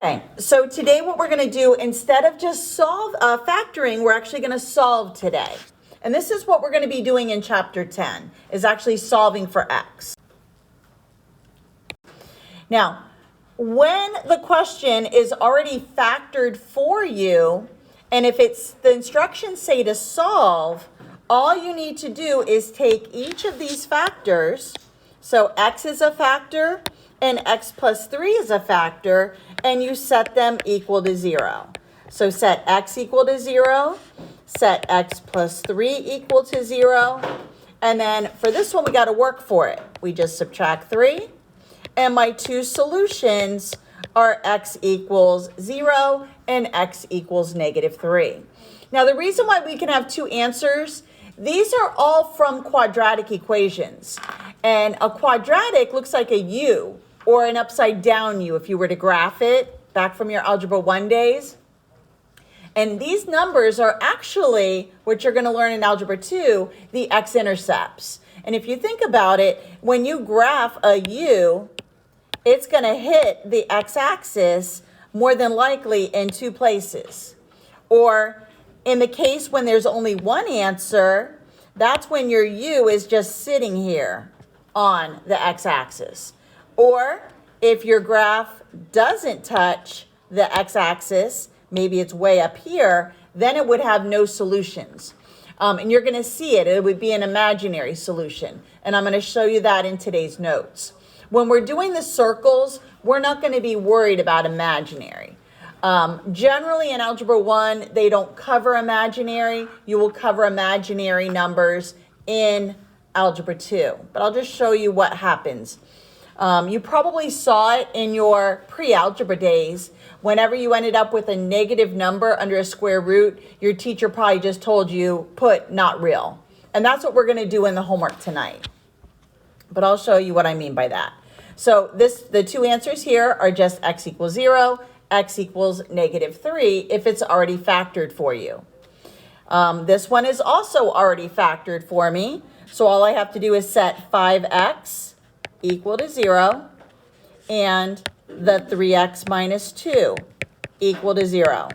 Okay, so today what we're going to do, instead of just factoring, we're actually going to solve today. And this is what we're going to be doing in chapter 10, is actually solving for x. Now, when the question is already factored for you, and if it's the instructions say to solve, all you need to do is take each of these factors. So x is a factor and x plus 3 is a factor, and you set them equal to 0. So set x equal to 0, set x plus 3 equal to 0, and then for this one we got to work for it. We just subtract 3, and my two solutions are x equals 0 and x equals -3. Now the reason why we can have two answers, these are all from quadratic equations. And a quadratic looks like a U or an upside down U if you were to graph it back from your Algebra 1 days. And these numbers are actually, what you're going to learn in Algebra 2, the x-intercepts. And if you think about it, when you graph a U, it's going to hit the x-axis more than likely in two places. Or in the case when there's only one answer, that's when your U is just sitting here on the x-axis. Or if your graph doesn't touch the x-axis, maybe it's way up here, then it would have no solutions. And you're going to see it. It would be an imaginary solution. And I'm going to show you that in today's notes. When we're doing the circles, we're not going to be worried about imaginary. Generally in Algebra 1, they don't cover imaginary. You will cover imaginary numbers in Algebra 2. But I'll just show you what happens. You probably saw it in your pre-algebra days. Whenever you ended up with a negative number under a square root, your teacher probably just told you, put not real. And that's what we're going to do in the homework tonight. But I'll show you what I mean by that. So the two answers here are just x equals 0, x equals -3 if it's already factored for you. This one is also already factored for me. So all I have to do is set 5x equal to 0 and the 3x minus 2 equal to 0.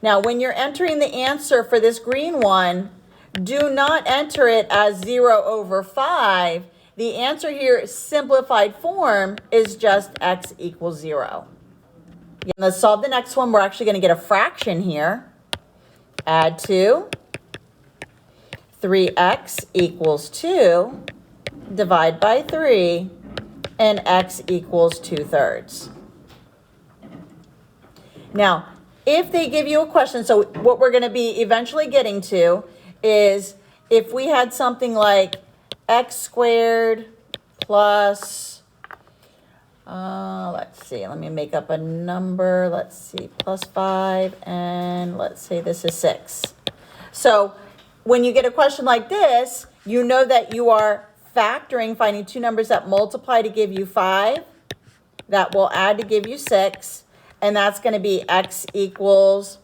Now when you're entering the answer for this green one, do not enter it as 0 over 5. The answer here, simplified form, is just x equals 0. Let's solve the next one. We're actually going to get a fraction here. Add 2. 3x equals 2. Divide by 3. And x equals 2/3. Now, if they give you a question, so what we're going to be eventually getting to is if we had something like x squared plus, let's see, let me make up a number. Let's see, plus 5, and let's say this is 6. So when you get a question like this, you know that you are factoring, finding two numbers that multiply to give you 5, that will add to give you 6, and that's going to be x equals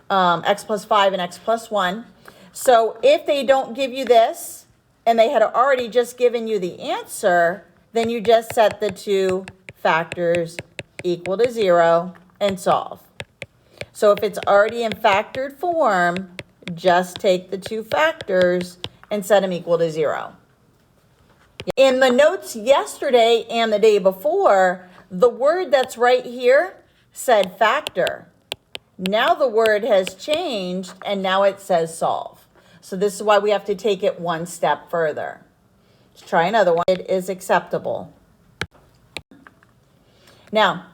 x plus 5 and x plus 1. So if they don't give you this, and they had already just given you the answer, then you just set the two factors equal to 0 and solve. So if it's already in factored form, just take the two factors and set them equal to 0. In the notes yesterday and the day before, the word that's right here said factor. Now the word has changed and now it says solve. So this is why we have to take it one step further. Let's try another one. It is acceptable. Now,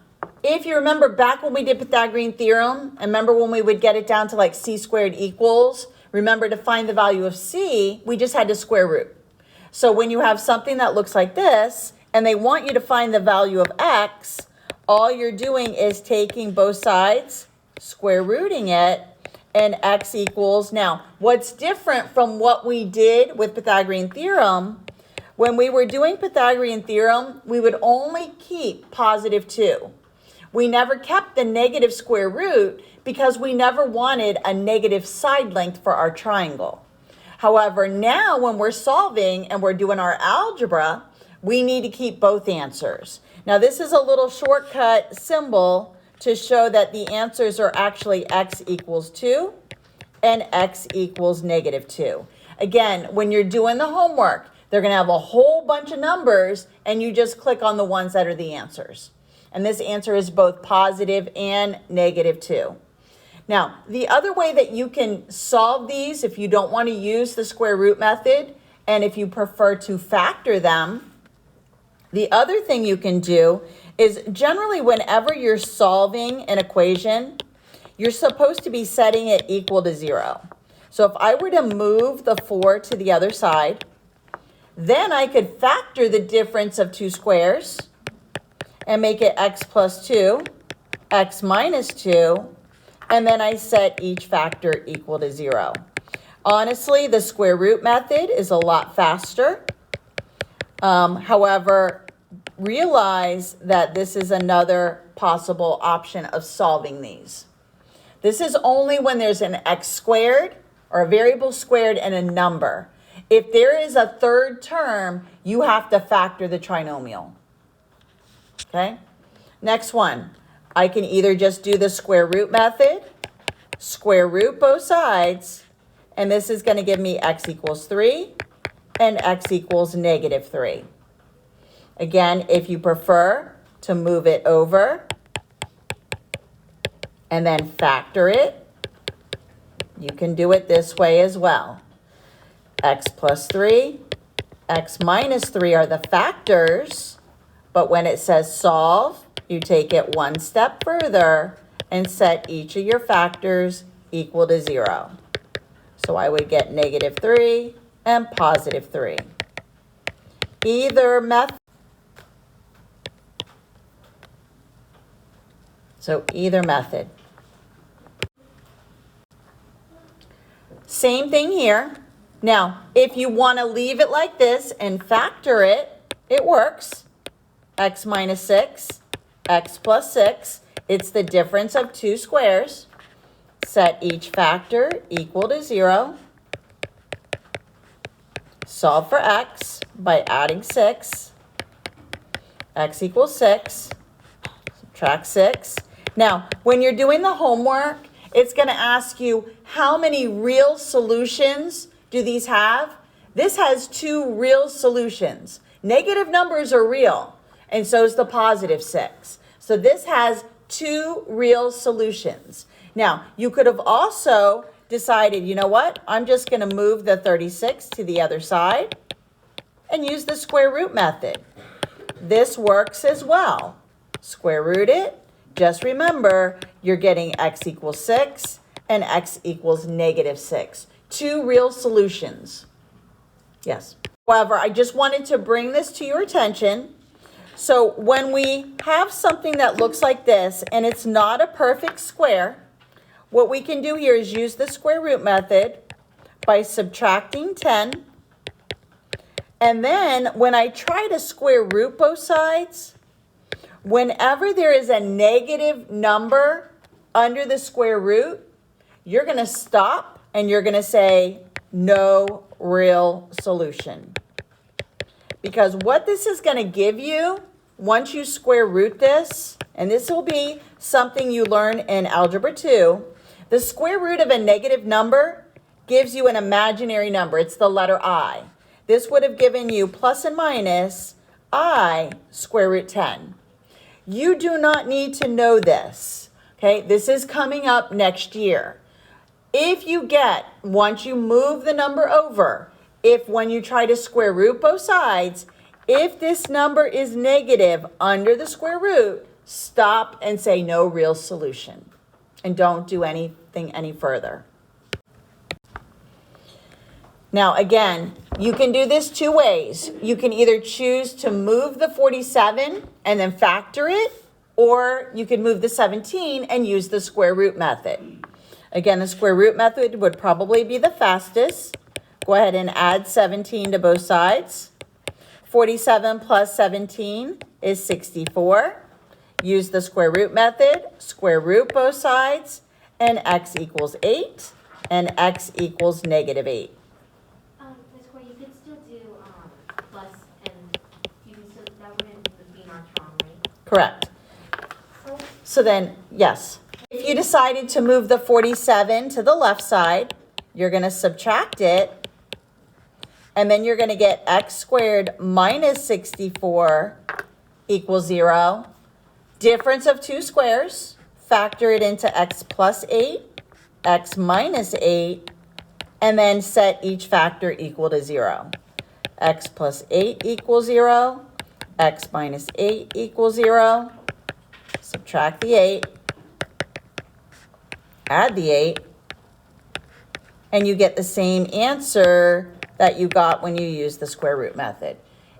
if you remember back when we did Pythagorean theorem, and remember when we would get it down to like c squared equals, remember to find the value of c, we just had to square root. So when you have something that looks like this, and they want you to find the value of x, all you're doing is taking both sides, square rooting it, and x equals. Now, what's different from what we did with Pythagorean theorem, when we were doing Pythagorean theorem, we would only keep positive 2. We never kept the negative square root because we never wanted a negative side length for our triangle. However, now when we're solving and we're doing our algebra, we need to keep both answers. Now, this is a little shortcut symbol to show that the answers are actually x equals 2 and x equals -2. Again, when you're doing the homework, they're going to have a whole bunch of numbers, and you just click on the ones that are the answers. And this answer is both positive and -2. Now, the other way that you can solve these, if you don't want to use the square root method, and if you prefer to factor them, the other thing you can do is generally whenever you're solving an equation, you're supposed to be setting it equal to 0. So if I were to move the 4 to the other side, then I could factor the difference of two squares and make it x plus 2, x minus 2, and then I set each factor equal to 0. Honestly, the square root method is a lot faster. However, realize that this is another possible option of solving these. This is only when there's an x squared or a variable squared and a number. If there is a third term, you have to factor the trinomial. Okay? Next one. I can either just do the square root method, square root both sides, and this is going to give me x equals 3 and x equals -3. Again, if you prefer to move it over and then factor it, you can do it this way as well. X plus 3, x minus 3 are the factors, but when it says solve, you take it one step further and set each of your factors equal to 0. So I would get -3 and +3. Either method. So either method. Same thing here. Now, if you want to leave it like this and factor it, it works. X minus 6, x plus 6. It's the difference of two squares. Set each factor equal to 0. Solve for x by adding 6. X equals 6. Subtract 6. Now, when you're doing the homework, it's going to ask you how many real solutions do these have? This has 2 real solutions. Negative numbers are real, and so is the +6. So this has 2 real solutions. Now, you could have also decided, you know what? I'm just going to move the 36 to the other side and use the square root method. This works as well. Square root it. Just remember, you're getting x equals 6 and x equals -6. 2 real solutions. Yes. However, I just wanted to bring this to your attention. So when we have something that looks like this and it's not a perfect square, what we can do here is use the square root method by subtracting 10. And then when I try to square root both sides, whenever there is a negative number under the square root, you're going to stop and you're going to say no real solution. Because what this is going to give you, once you square root this, and this will be something you learn in Algebra 2, the square root of a negative number gives you an imaginary number. It's the letter I. This would have given you plus and minus I square root 10. You do not need to know this. Okay, this is coming up next year. If you get, once you move the number over, if when you try to square root both sides, if this number is negative under the square root, stop and say no real solution. And don't do anything any further. Now again, you can do this 2 ways. You can either choose to move the 47 and then factor it, or you can move the 17 and use the square root method. Again, the square root method would probably be the fastest. Go ahead and add 17 to both sides. 47 plus 17 is 64. Use the square root method, square root both sides, and x equals 8, and x equals -8. Ms. Corey, you could still do plus, and you can still, that wouldn't be not wrong, right? Correct. So then, yes. If you decided to move the 47 to the left side, you're going to subtract it, and then you're going to get x squared minus 64 equals 0. Difference of two squares, factor it into x plus 8, x minus 8, and then set each factor equal to 0. X plus 8 equals 0, x minus 8 equals 0. Subtract the 8, add the 8, and you get the same answer that you got when you used the square root method.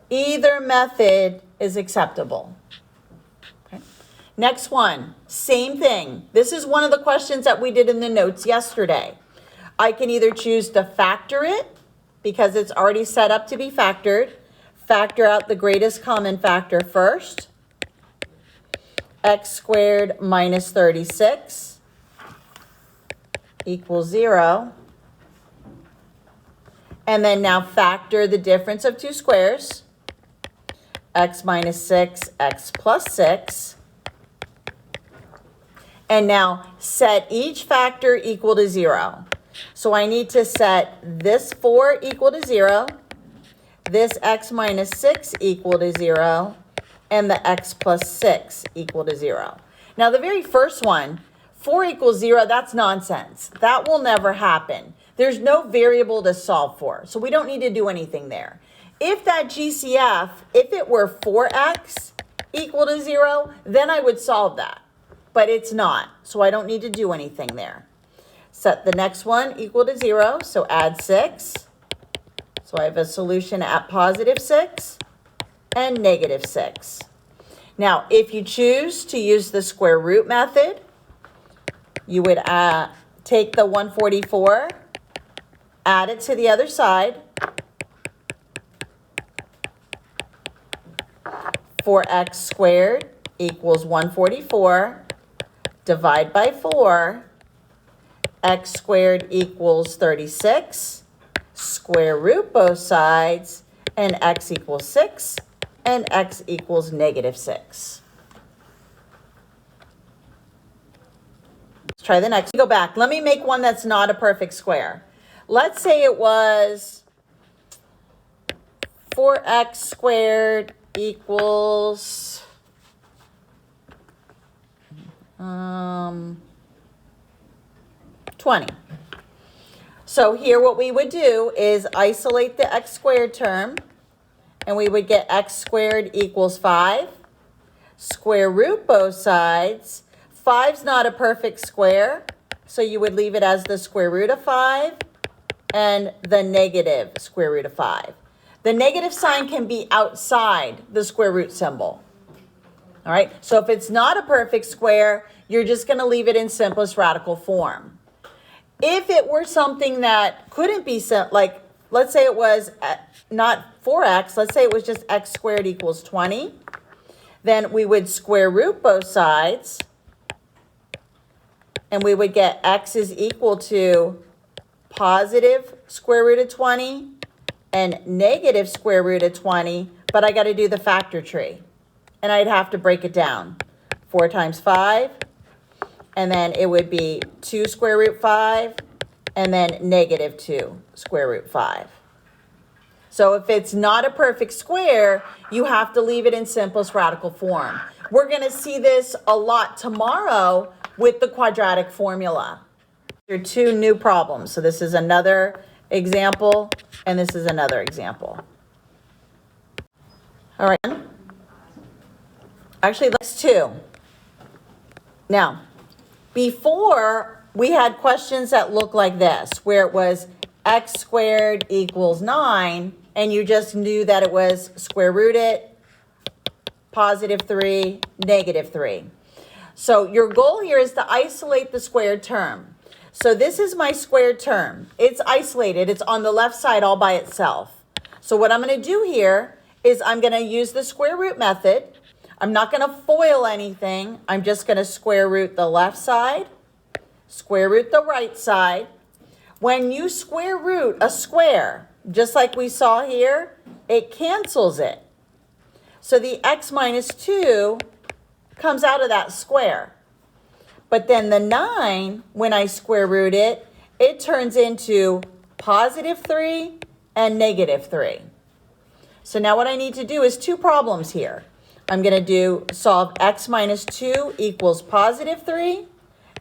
Either method is acceptable. Okay. Next one, same thing. This is one of the questions that we did in the notes yesterday. I can either choose to factor it, because it's already set up to be factored. Factor out the greatest common factor first. X squared minus 36 equals 0. And then now factor the difference of two squares. X minus 6, x plus 6. And now set each factor equal to 0. So I need to set this 4 equal to 0, this x minus 6 equal to 0, and the x plus 6 equal to 0. Now the very first one, 4 equals 0, that's nonsense. That will never happen. There's no variable to solve for, so we don't need to do anything there. If that GCF, if it were 4x equal to 0, then I would solve that. But it's not, so I don't need to do anything there. Set the next one equal to 0, so add 6. So I have a solution at positive 6 and negative 6. Now, if you choose to use the square root method, you would take the 144, add it to the other side. 4x squared equals 144. Divide by 4. X squared equals 36. Square root both sides. And x equals 6. And x equals negative 6. Let's try the next. Go back. Let me make one that's not a perfect square. Let's say it was 4x squared equals 20. So here what we would do is isolate the x squared term, and we would get x squared equals 5. Square root both sides. 5's not a perfect square, so you would leave it as the square root of 5 and the negative square root of 5. The negative sign can be outside the square root symbol. All right, so if it's not a perfect square, you're just going to leave it in simplest radical form. If it were something that couldn't be, like, let's say it was not 4x, let's say it was just x squared equals 20, then we would square root both sides, and we would get x is equal to positive square root of 20 and negative square root of 20, but I got to do the factor tree. And I'd have to break it down. 4 times 5, and then it would be 2 square root 5, and then negative 2 square root 5. So if it's not a perfect square, you have to leave it in simplest radical form. We're going to see this a lot tomorrow with the quadratic formula. There are 2 new problems. So this is another example, and this is another example. All right. Actually, that's 2. Now, before we had questions that look like this, where it was x squared equals 9, and you just knew that it was square root it, positive 3, negative 3. So your goal here is to isolate the squared term. So this is my squared term. It's isolated. It's on the left side all by itself. So what I'm going to do here is I'm going to use the square root method. I'm not going to FOIL anything. I'm just going to square root the left side, square root the right side. When you square root a square, just like we saw here, it cancels it. So the x minus 2 comes out of that square. But then the 9, when I square root it, it turns into positive 3 and negative 3. So now what I need to do is 2 problems here. I'm going to solve x minus 2 equals positive 3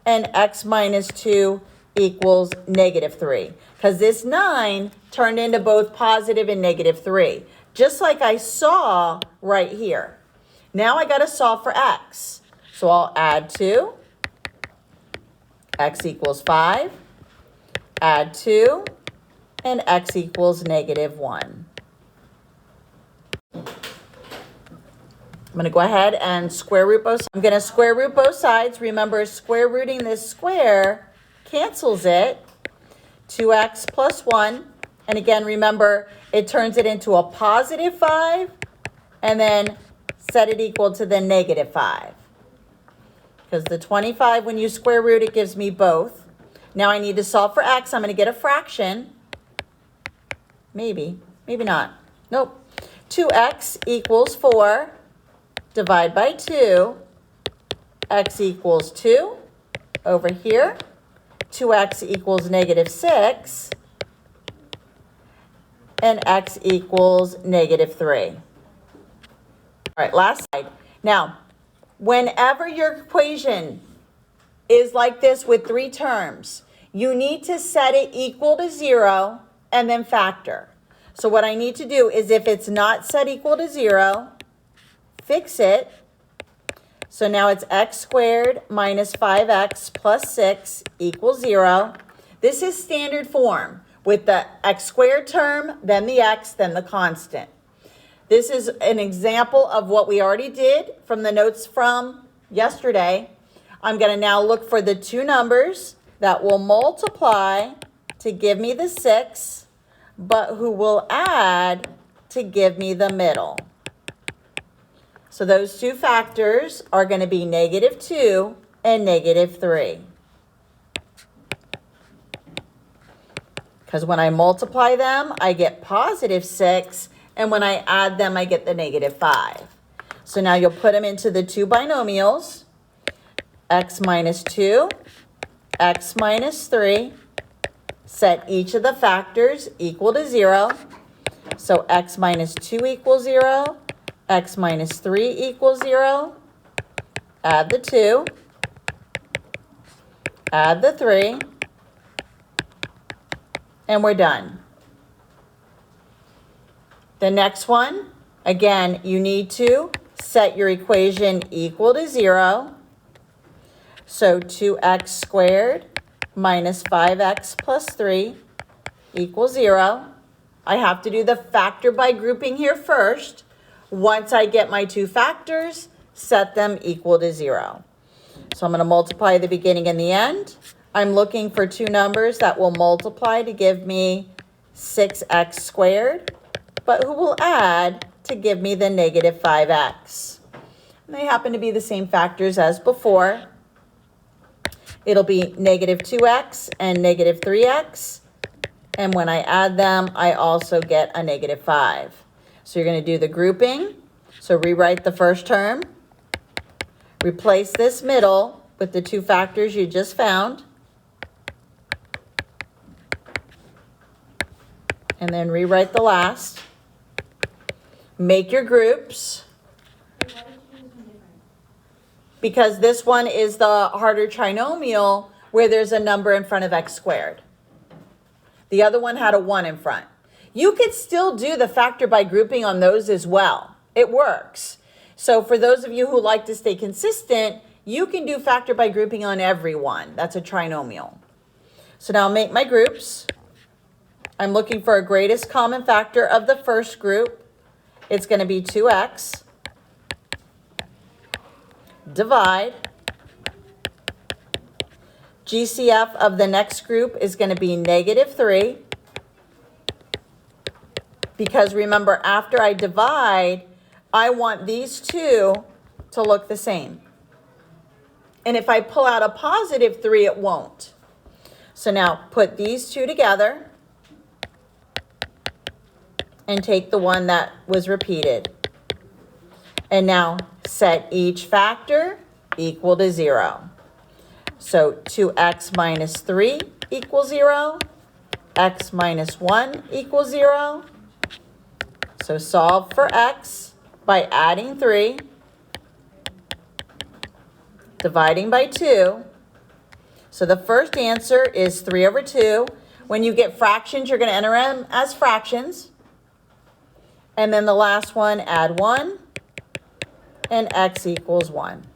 and x minus 2 equals negative 3. Because this 9 turned into both positive and negative 3, just like I saw right here. Now I got to solve for x. So I'll add 2, x equals 5, add 2, and x equals negative 1. I'm going to go ahead and square root both sides. I'm going to square root both sides. Remember, square rooting this square cancels it. 2x plus 1. And again, remember, it turns it into a positive 5. And then set it equal to the negative 5. Because the 25, when you square root, it gives me both. Now I need to solve for x. I'm going to get a fraction. Maybe not. Nope. 2x equals 4. Divide by 2, x equals 2 over here, 2x equals negative 6, and x equals negative 3. All right, last slide. Now, whenever your equation is like this with 3 terms, you need to set it equal to 0 and then factor. So what I need to do is if it's not set equal to 0, fix it. So now it's x squared minus 5x plus 6 equals 0. This is standard form with the x squared term, then the x, then the constant. This is an example of what we already did from the notes from yesterday. I'm going to now look for the 2 numbers that will multiply to give me the 6, but who will add to give me the middle. So those 2 factors are going to be negative 2 and negative 3. Because when I multiply them, I get positive 6, and when I add them, I get the negative 5. So now you'll put them into the 2 binomials, x minus 2, x minus 3, set each of the factors equal to 0. So x minus 2 equals 0. X minus 3 equals 0, add the 2, add the 3, and we're done. The next one, again, you need to set your equation equal to 0. So 2x squared minus 5x plus 3 equals 0. I have to do the factor by grouping here first. Once I get my 2 factors, set them equal to 0. So I'm going to multiply the beginning and the end. I'm looking for 2 numbers that will multiply to give me 6x squared, but who will add to give me the negative 5x. And they happen to be the same factors as before. It'll be negative 2x and negative 3x. And when I add them, I also get a negative 5. So you're going to do the grouping. So rewrite the first term. Replace this middle with the 2 factors you just found. And then rewrite the last. Make your groups. Why did you do this one different? Because this one is the harder trinomial where there's a number in front of x squared. The other one had a 1 in front. You could still do the factor by grouping on those as well. It works. So for those of you who like to stay consistent, you can do factor by grouping on every one. That's a trinomial. So now I'll make my groups. I'm looking for a greatest common factor of the first group. It's going to be 2x. Divide. GCF of the next group is going to be negative 3. Because remember, after I divide, I want these 2 to look the same. And if I pull out a positive 3, it won't. So now put these 2 together and take the one that was repeated. And now set each factor equal to 0. So 2x minus 3 equals 0. X minus 1 equals 0. So solve for x by adding 3, dividing by 2. So the first answer is 3 over 2. When you get fractions, you're going to enter them as fractions. And then the last one, add 1, and x equals 1.